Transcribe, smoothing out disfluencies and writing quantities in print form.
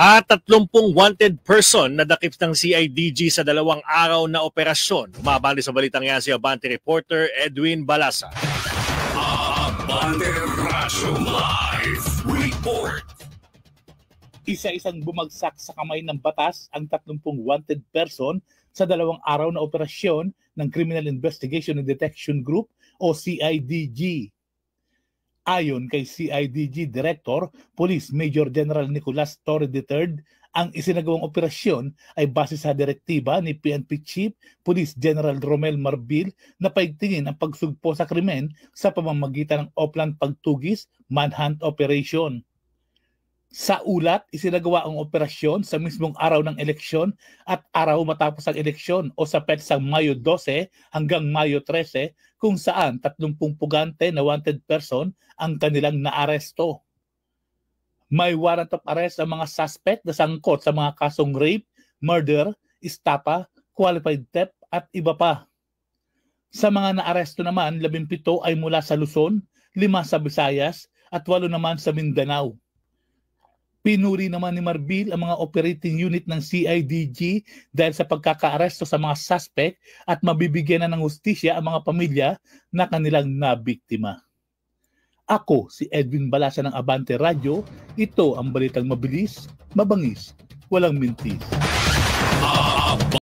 At 30 wanted person na dakip ng CIDG sa 2 araw na operasyon. Umabali sa balitang yan si Abante reporter Edwin Balasa. Abante Radyo Live Report. Isa-isang bumagsak sa kamay ng batas ang 30 wanted person sa 2 araw na operasyon ng Criminal Investigation and Detection Group o CIDG. Ayon kay CIDG Director, Police Major General Nicolas Torre III, ang isinagawang operasyon ay base sa direktiba ni PNP Chief Police General Romel Marbil na paigtingin ang pagsugpo sa krimen sa pamamagitan ng Oplan Pagtugis Manhunt Operation. Sa ulat, isinagawa ang operasyon sa mismong araw ng eleksyon at araw matapos ang eleksyon o sa petsang Mayo 12 hanggang Mayo 13 kung saan 30 pugante na wanted person ang kanilang naaresto. May warrant of arrest ang mga suspect na sangkot sa mga kasong rape, murder, estafa, qualified theft at iba pa. Sa mga naaresto naman, 17 ay mula sa Luzon, 5 sa Visayas at 8 naman sa Mindanao. Pinuri naman ni Marbil ang mga operating unit ng CIDG dahil sa pagkakaaresto sa mga suspect at mabibigyan na ng hustisya ang mga pamilya na kanilang nabiktima. Ako si Edwin Balasa ng Abante Radio. Ito ang balitang mabilis, mabangis, walang mintis.